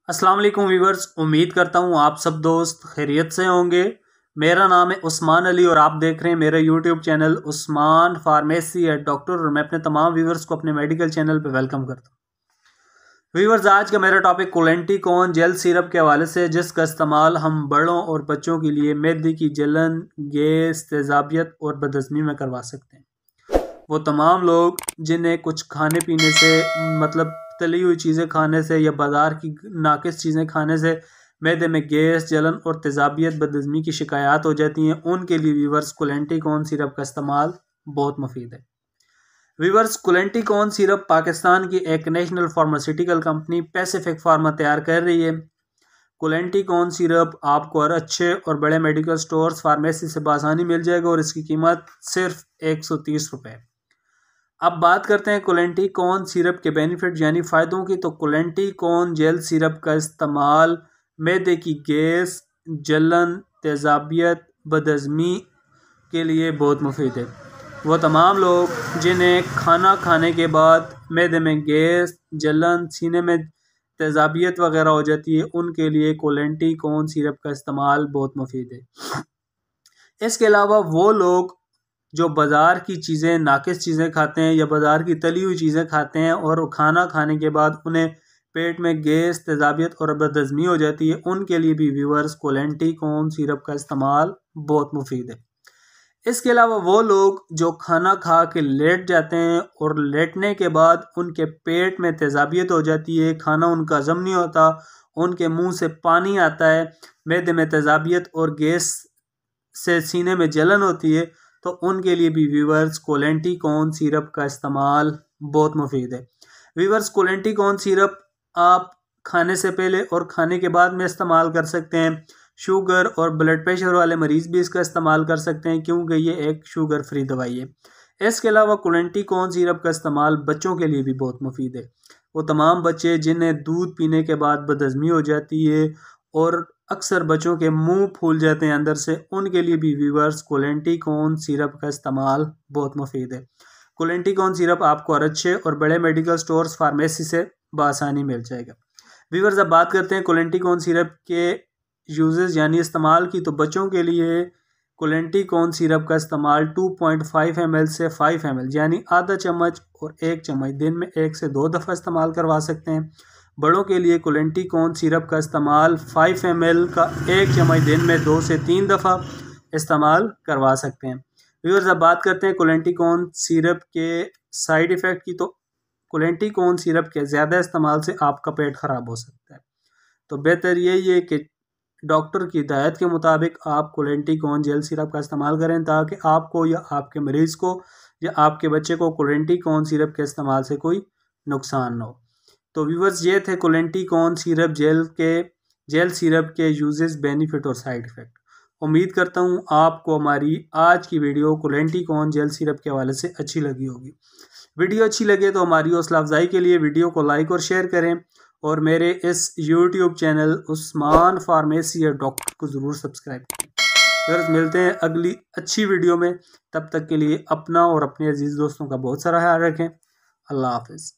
अस्सलाम वालेकुम व्यूवर्स, उम्मीद करता हूँ आप सब दोस्त खैरियत से होंगे। मेरा नाम है उस्मान अली और आप देख रहे हैं मेरा YouTube channel Usman pharmacy eight doctor और मैं अपने तमाम व्यूवर्स को अपने मेडिकल चैनल पे वेलकम करता हूँ। व्यूवर्स, आज का मेरा टॉपिक कोलेंटिकॉन जेल सिरप के हवाले से, जिसका इस्तेमाल हम बड़ों और बच्चों के लिए मैदे की जलन, गैस, तेज़ाबियत और बदहज़मी में करवा सकते हैं। वो तमाम लोग जिन्हें कुछ खाने पीने से मतलब तली हुई चीज़ें खाने से या बाज़ार की नाकिस चीज़ें खाने से मैदे में गैस, जलन और तेज़ाबियत, बदहज़मी की शिकायत हो जाती हैं, उनके लिए वीवर्स कोलेंटिकॉन सिरप का इस्तेमाल बहुत मुफीद है। वीवर्स, कोलेंटिकॉन सिरप पाकिस्तान की एक national pharmaceutical company Pacific pharma तैयार कर रही है। कोलेंटिकॉन सिरप आपको हर अच्छे और बड़े मेडिकल स्टोर्स, फार्मेसी से बआसानी मिल जाएगा और इसकी कीमत सिर्फ 130 रुपये। अब बात करते हैं कोलेंटिकॉन सिरप के बेनिफिट यानी फ़ायदों की। तो कोलेंटिकॉन जेल सिरप का इस्तेमाल मैदे की गैस, जलन, तेज़ाबियत, बदहज़मी के लिए बहुत मुफीद है। वो तमाम लोग जिन्हें खाना खाने के बाद मैदे में गैस, जलन, सीने में तेज़ाबियत वगैरह हो जाती है, उनके लिए कोलेंटिकॉन सिरप का इस्तेमाल बहुत मुफीद है। इसके अलावा वो लोग जो बाज़ार की चीज़ें, नाकिस चीज़ें खाते हैं या बाज़ार की तली हुई चीज़ें खाते हैं और खाना खाने के बाद उन्हें पेट में गैस, तेज़ाबियत और बदहज़मी हो जाती है, उनके लिए भी व्यूअर्स कोलेंटिकॉन सिरप का इस्तेमाल बहुत मुफीद है। इसके अलावा वो लोग जो खाना खा के लेट जाते हैं और लेटने के बाद उनके पेट में तेज़ाबियत हो जाती है, खाना उनका हज़म नहीं होता, उनके मुंह से पानी आता है, मैदे में तेज़ाबियत और गैस से सीने में जलन होती है, तो उनके लिए भी व्यूवर्स कोलेंटिकॉन सिरप का इस्तेमाल बहुत मुफीद है। व्यूवर्स, कोलेंटिकॉन सिरप आप खाने से पहले और खाने के बाद में इस्तेमाल कर सकते हैं। शुगर और ब्लड प्रेशर वाले मरीज़ भी इसका इस्तेमाल कर सकते हैं, क्योंकि ये एक शुगर फ्री दवाई है। इसके अलावा कोलेंटिकॉन सिरप का इस्तेमाल बच्चों के लिए भी बहुत मुफीद है। वो तमाम बच्चे जिन्हें दूध पीने के बाद बदहज़मी हो जाती है और अक्सर बच्चों के मुंह फूल जाते हैं अंदर से, उनके लिए भी व्यूवर्स कोलेंटिकॉन सिरप का इस्तेमाल बहुत मुफीद है। कोलेंटिकॉन सिरप आपको हर अच्छे और बड़े मेडिकल स्टोर्स, फार्मेसी से बआसानी मिल जाएगा। व्यूवर्स, अब बात करते हैं कोलेंटिकॉन सिरप के यूजेस यानी इस्तेमाल की। तो बच्चों के लिए कोलेंटिकॉन सिरप का इस्तेमाल 2.5 ml से 5 ml यानी आधा चम्मच और 1 चम्मच दिन में 1 से 2 दफ़ा इस्तेमाल करवा सकते हैं। बड़ों के लिए कोलेंटिकॉन सिरप का इस्तेमाल 5 ml का 1 चम्मच दिन में 2 से 3 दफ़ा इस्तेमाल करवा सकते हैं। व्यूअर्स, अब बात करते हैं कोलेंटिकॉन सिरप के साइड इफ़ेक्ट की। तो कोलेंटिकॉन सिरप के ज़्यादा इस्तेमाल से आपका पेट ख़राब हो सकता है, तो बेहतर यही है कि डॉक्टर की हिदायत के मुताबिक आप कोलेंटिकॉन जेल सिरप का इस्तेमाल करें, ताकि आपको या आपके मरीज़ को या आपके बच्चे को कोलेंटिकॉन सिरप के इस्तेमाल से कोई नुकसान न हो। तो व्यूवर्स, ये थे कोलेंटिकॉन सिरप जेल सिरप के यूजेस, बेनिफिट और साइड इफ़ेक्ट। उम्मीद करता हूँ आपको हमारी आज की वीडियो कोलेंटिकॉन जेल सिरप के हवाले से अच्छी लगी होगी। वीडियो अच्छी लगे तो हमारी हौसला अफजाई के लिए वीडियो को लाइक और शेयर करें और मेरे इस यूट्यूब चैनल उस्मान फार्मेसी या डॉक्टर को ज़रूर सब्सक्राइब करें। फिर मिलते हैं अगली अच्छी वीडियो में, तब तक के लिए अपना और अपने अजीज़ दोस्तों का बहुत सारा ख्याल रखें। अल्लाह हाफ़िज़।